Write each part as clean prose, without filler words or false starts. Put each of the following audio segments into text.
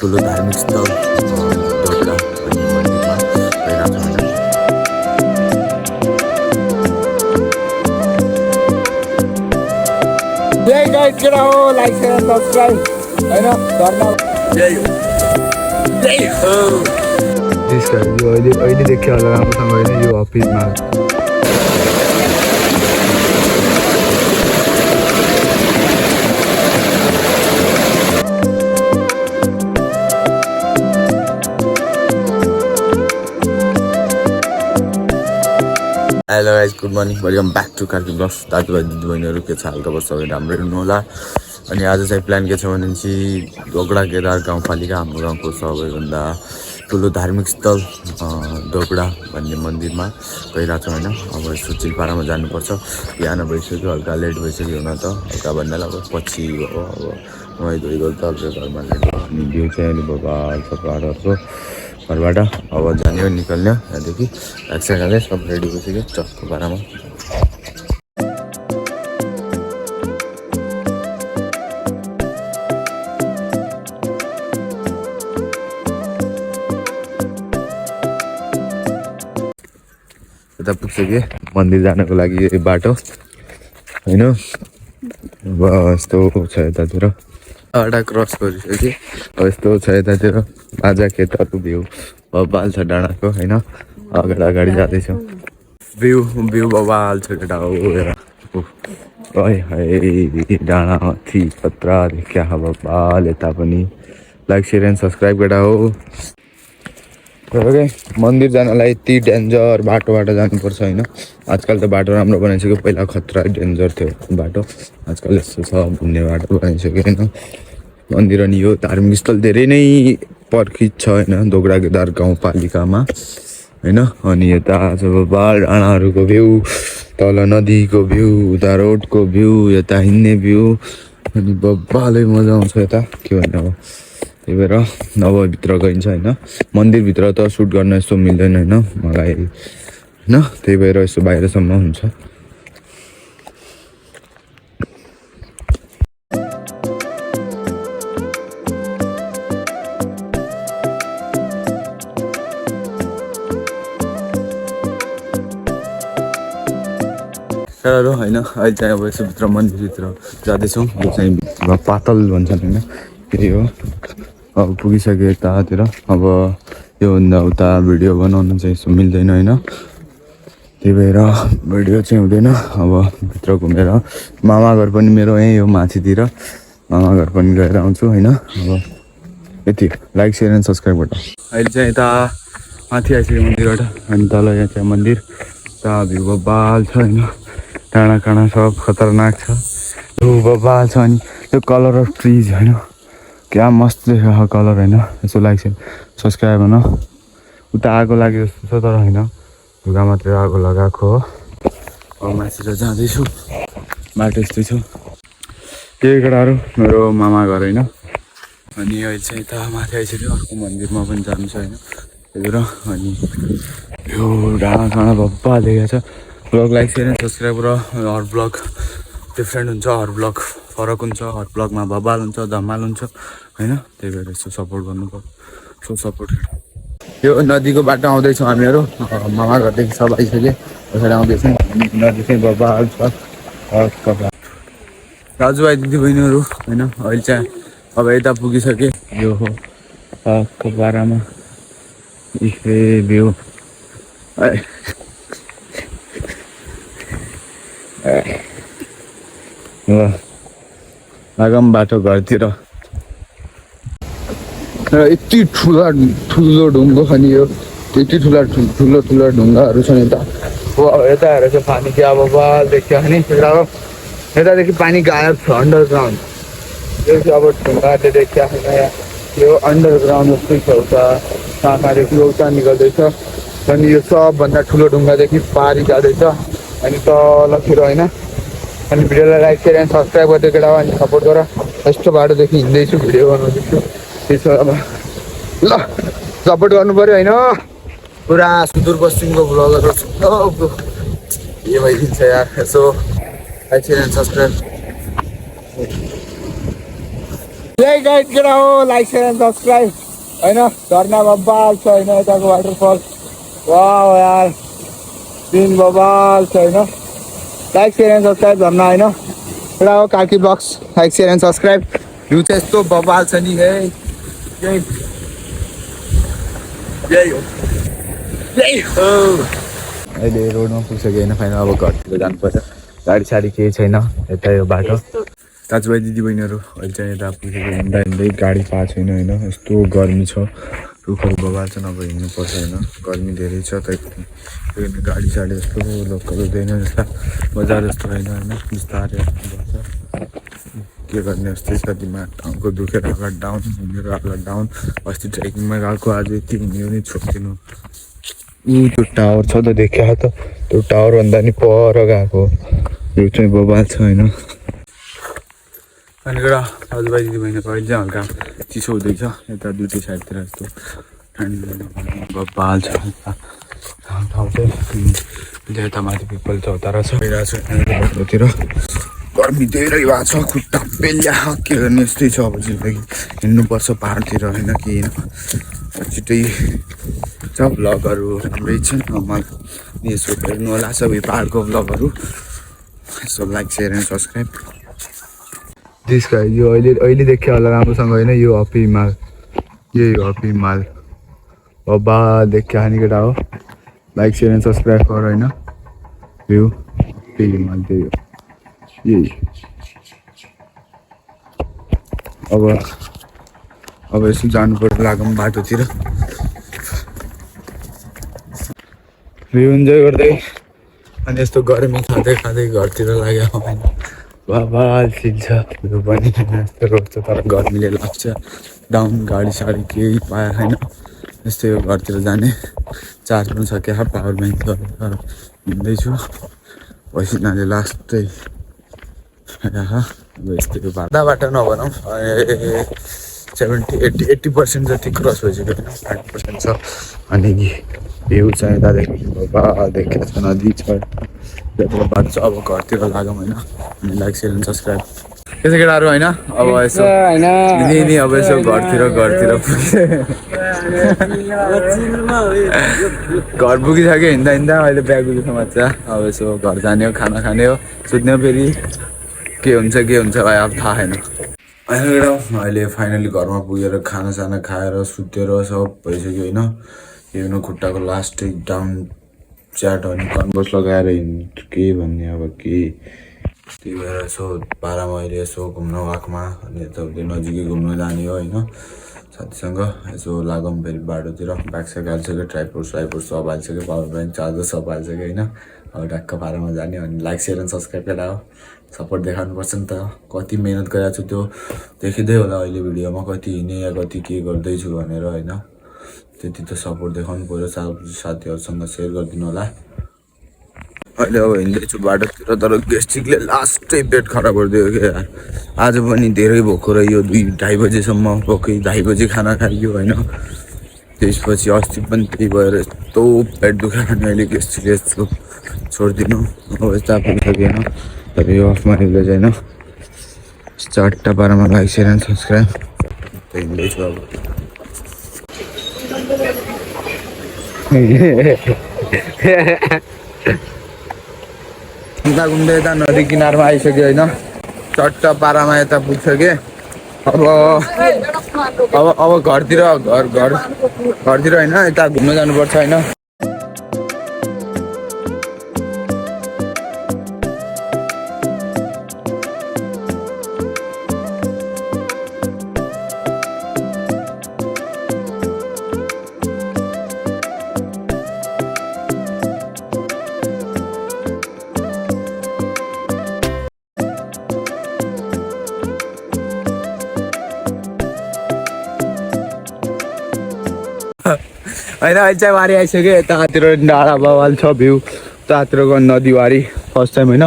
ठुलो धार्मिक स्थल डोगरा भन्ने मन्दिरमा गइरहेको छौँ होइन। जय गाइड केटा हो, लाइक शेयर सब्सक्राइब होइन धर्म जय हो। यो अहिले देखियो होला राम्रोसँग होइन यो अफिसमा। Hello guys, good morning, welcome back to Karki vlogs. दाजुभाइ दिदीबहिनीहरू के छ हालखबर? सबै राम्रै हुनु होला। अनि आज चाहिँ प्लान के छ भनेपछि डोगडा केदार गाउँपालिका हाम्रो गाउँको सबैभन्दा ठुलो धार्मिक स्थल डोगडा भन्ने मन्दिरमा गइरहेको छौँ होइन। अब यस्तो चिलपाडामा जानुपर्छ। बिहान भइसक्यो, हल्का लेट भइसक्यो हुन त, हल्का भन्नाले अब पछि हो। अब नुहाइधुवाइ गर्दा तपाईँ घरमा लेट हो। अनि भ्यू चाहिँ अहिले बबाल छ पाहाडहरूको घरबाट। अब जाने हो, निकल्ने हो यहाँदेखि। एक्सर्साइज सब रेडी भइसक्यो चक्को पारामा। यता पुग्सक्यो मन्दिर जानको लागि बाटो होइन। अब यस्तो छ यतातिर, डाँडा क्रस गरिसक्यो। अब यस्तो छ यतातिर बाजा खेतहरूको भ्यू बबाल छ डाँडाको होइन। अगाडि जाँदैछौँ, भ्यू बबाल छ केटा हो हेर। है डाँडा माथि खतरा देखिया बबाल। यता पनि लाइक सेयर एन्ड सब्सक्राइब केटा हो। मन्दिर जानलाई यति डेन्जर बाटोबाट जानुपर्छ होइन। आजकल त बाटो राम्रो बनाइसक्यो, पहिला खतरा डेन्जर थियो बाटो। आजकल यस्तो छ घुम्ने बाटो बनाइसक्यो होइन। मन्दिर अनि यो धार्मिक स्थल धेरै नै प्रख्यात छ होइन डोगरा केदार गाउँपालिकामा होइन। अनि यता चाहिँ बबाल डाँडाहरूको भ्यू, तल नदीको भ्यू, उता रोडको भ्यू, यता हिँड्ने भ्यू अनि बबालै मजा आउँछ यता। के भन्ने अब, त्यही भएर अब भित्र गइन्छ होइन। मन्दिरभित्र त सुट गर्न यस्तो मिल्दैन होइन मलाई होइन, त्यही भएर यस्तो बाहिरसम्म हुन्छ। र होइन अहिले चाहिँ अब यसो भित्र मन्दिरभित्र जाँदैछौँ। यो चाहिँ पातल भन्छन् होइन, त्यही हो। अब पुगिसक्यो यतातिर। अब योभन्दा उता भिडियो बनाउनु चाहिँ यस्तो मिल्दैन होइन, त्यही भएर भिडियो चाहिँ हुँदैन। अब भित्र घुमेर मामा घर पनि मेरो यहीँ हो माथितिर, मामा घर पनि गएर आउँछु होइन। अब यति, लाइक सेयर एन्ड सब्सक्राइब गर्दा। अहिले चाहिँ यता माथि आइसक्यो मन्दिरबाट। अनि तल यहाँ चाहिँ मन्दिर, यता भ्यू बबाल छ होइन। डाँडा काँडा सब खतरनाक छ, भ्यू बबाल छ। अनि त्यो कलर अफ ट्रिज होइन, क्या मस्त देखेको कलर होइन। यसो लाइक सब्सक्राइब होइन। उता आगो लाग्यो जस्तो छ तर होइन, ढुगा मात्रै आगो लगाएको हो। अब माथितिर जाँदैछु, बाटो यस्तै छ। त्यही केटाहरू मेरो मामा घर होइन। अनि अहिले चाहिँ यता माथि आइसक्यो, अर्को मन्दिरमा पनि जानु छ होइन। त्यही भएर अनि यो डाँडा काँडा बब्बा देखेको छ। Blog like share and subscribe र हर ब्लग डिफ्रेन्ट हुन्छ, हर ब्लग फरक हुन्छ, हर ब्लगमा बबाल हुन्छ, धमाल हुन्छ होइन। त्यही भएर यसो सपोर्ट गर्नुपर्छ, सो सपोर्ट। यो नदीको बाटो आउँदैछौँ हामीहरू, मामा घरदेखि सब आइसक्यो। पछाडि आउँदैछौँ, नदी चाहिँ बबाल छ। दाजुभाइ दिदीबहिनीहरू होइन, अहिले चाहिँ अब यता पुगिसकेँ। यो हो बारामा भ्यू लागम बाटो घरतिर। यति ठुलो ढुङ्गो छ नि यो, यति ठुला ढुङ्गाहरू छन् यता। अब यता हेरेर चाहिँ पानी क्या बबाल देखियो नि। यतादेखि पानी गायब छ, अन्डरग्राउन्ड। यो चाहिँ अब ढुङ्गाहरूले देखिया छैन, यो अन्डरग्राउन्ड जस्तै छ। उता कहाँदेखि उता निकल्दैछ। अनि यो सबभन्दा ठुलो ढुङ्गादेखि पारी जाँदैछ। अनि तलतिर होइन। अनि भिडियोलाई लाइक सेयर एन्ड सब्सक्राइब गर्दै केटा अनि सपोर्ट गर। यस्तो बाटोदेखि हिँड्दैछु, भिडियो बनाउँदैछु। त्यसो अब ल सपोर्ट गर्नु पऱ्यो होइन। पुरा सुदूरपश्चिमको भ्लगहरू यो भइदिन्छ यार। यसो like share and subscribe. Like guys, get out, like, share and subscribe. I know, झरना बब्बाल छ हैन यताको वाटरफल वाउ यार दिन बब्बाल छ हैन लाइक शेयर एन्ड सब्स्क्राइब झर्ना हैन एउटा हो Karki blogs like share and subscribe view चाहिँ यस्तो बब्बाल छ नि है यही हो अहिले रोडमा पुगिसक्यो होइन फाइनल अब घरतिर जानुपर्छ गाडी साडी केही छैन यता यो बाटो दाजुभाइ दिदीबहिनीहरू अहिले चाहिँ यता पुगेको हिँड्दा हिँड्दै गाडी पाएको छैन होइन यस्तो गर्मी छ रुखहरू बगाएर चाहिँ अब हिँड्नुपर्छ होइन गर्मी धेरै छ त्यही गाडी साडी यस्तो लोकल हुँदैन जस्ता बजार जस्तो होइन होइन बिस्तारै बस्छ के गर्ने जस्तै छ दिमाग टाउको दुखेर आँखा डाउन हिँडेर आँखा डाउन अस्ति ट्रेकिङमा गएको आज यति हिँड्यो नि छोडिदिनु त्यो टावर छ त देखिया त त्यो टावरभन्दा नि पर गएको यो चाहिँ बबाल छ होइन अनि एउटा दाजुभाइ दिदीबहिनीको अहिले चाहिँ हल्का चिसो हुँदैछ यता दुइटै साइडतिर यस्तो बबाल छ ठाउँ चाहिँ यता माथि पिपल चौतारा छ भइरहेको छ गर्मी धेरै भएको छ खुट्टा पेल्या के गर्ने यस्तै छ अब जिन्दगी हिँड्नुपर्छ पाहाडतिर होइन कि छिट्टै छ भ्लगहरू राम्रै छ मलाई यसो हेर्नु होला सबै पाहाडको भ्लगहरू यसो लाइक सेयर एन्ड सब्सक्राइब दिसका यो अहिले देखियो होला राम्रोसँग होइन यो हप्पी हिमाल यही हो हप्पी हिमाल बाबा देखिया खाने केटा हो लाइक सेयर एन्ड सब्सक्राइब गर होइन यो हप्पी हिमाल त्यही हो यही अब यसो जानुपर्छ लागौँ बाटोतिर भ्यू इन्जोय गर्दै अनि यस्तो गर्मी खाँदै खाँदै घरतिर लाग्यो होइन बाबा सिन्छ भ्यू पनि यस्तो रोक्छ तर गर्मीले लाग्छ डाउन गाडी साडी केही पायो होइन यस्तै हो घरतिर जाने चार्ज पनि सक्यो पावर ब्याङ्क हिँड्दैछु पसिनाले लास्टै अब यस्तै हो बाटो नभनौँ 70-80% जति क्रस भइसक्यो होइन 100% छ अनि भ्यू चाहिँ यतादेखि बाबा देखेको छ नदी छ त्यहाँबाट बाटो छ अब घरतिर लागौँ होइन अनि लाइक सेयर एन्ड सब्सक्राइब त्यसै केटाहरू होइन अब यसो नि अब यसो घरतिर घर पुगिसक्यो हिँड्दा अहिले ब्याग मजा अब यसो घर जाने हो खाना खाने हो सुत्ने हो फेरि के हुन्छ भाइ अब थाहा छैन अहिले फाइनली घरमा पुगेर खानासाना खाएर सुतेर सब भइसक्यो होइन हेर्नु खुट्टाको लास्ट डाउन च्याट अनि कन्भर्स लगाएर हिँड्नु के भन्ने अब के त्यही भएर यसो पारामा अहिले यसो घुम्न वाकमा अनि यताउति नजिकै घुम्न जाने हो होइन साथीसँग यसो लागौँ फेरि बाटोतिर ब्यागस्याग हालिसक्यो ट्राइपोड सब हालिसक्यो पावर ब्याङ्क चार्जर सब हालिसक्यो होइन अब ढक्क पारामा जाने अनि लाइक सेयर एन्ड सब्सक्राइब केटा हो सपोर्ट देखाउनुपर्छ नि त कति मिहिनेत गरेको छु त्यो देखिँदै होला अहिले भिडियोमा कति हिँडेँ या कति के गर्दैछु भनेर होइन त्यति त सपोर्ट देखाउनु पऱ्यो साथीहरूसँग सेयर गरिदिनु होला अहिले अब हिँड्दैछु बाटोतिर तर गेस्ट्रिकले लास्टै पेट खराब गरिदियो क्या आज पनि धेरै भोको रह्यो 2-2:30 बजीसम्म भोकै 2:30 बजी खाना खाइयो होइन त्यसपछि अस्ति पनि त्यही भएर यस्तो पेट दुखायो भने अहिले गेस्ट्रिकले यस्तो छोडिदिनु अब यस्तो पुगिसकेन तर यो अफमा हिँड्दै छैन चारवटा पारामा लाइक सेयर एन्ड सब्सक्राइब हिँड्दैछु अब यता घुम्दै यता नदी किनारमा आइसक्यो होइन चट्टा पारामा यता पुग्छ अब घरतिर होइन यता घुम्न जानुपर्छ होइन होइन अहिले चाहिँ वारी आइसक्यो यतातिर डाँडा बबाल छ भ्यू उतातिरको नदीवारी फर्स्ट टाइम होइन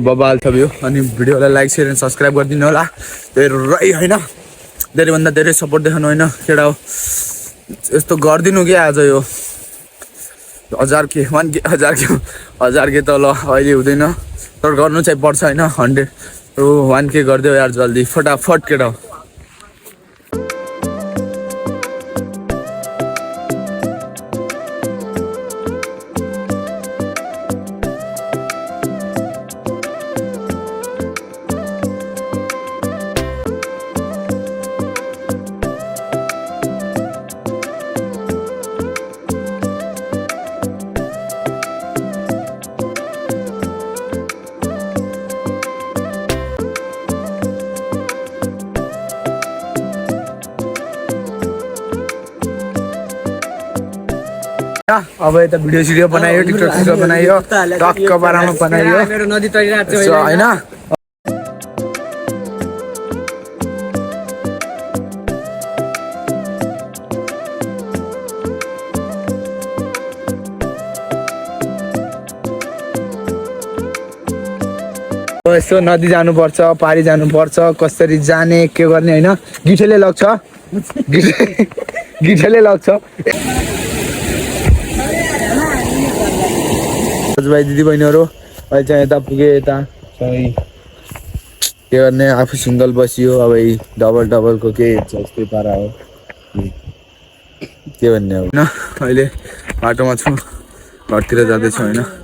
बबाल छ भ्यू अनि भिडियोलाई लाइक सेयर एन्ड सब्सक्राइब गरिदिनु होला धेरै होइन धेरैभन्दा धेरै सपोर्ट देखाउनु होइन केटा हो यस्तो गरिदिनु क्या आज यो 1000K त ल अहिले हुँदैन तर गर्नु चाहिँ पर्छ होइन 100 1K गरिदियो यार जल्दी फटाफट केटा हो अब यता भिडियो सिडियो बनायो टिकटक सिक्टक बनायो टक्क पारामा बनायो मेरो नदी तरिरहेको छ होइन यसो नदी जानुपर्छ पारी जानुपर्छ कसरी जाने के गर्ने होइन गिठेले लग्छ गिठेले लग्छ दाजुभाइ दिदीबहिनीहरू अहिले चाहिँ यता पुगे यता के गर्ने आफू सिङ्गल बसियो अब डबलको के हुन्छ यस्तै पारा हो के भन्ने अब होइन अहिले बाटोमा छु घरतिर जाँदैछु होइन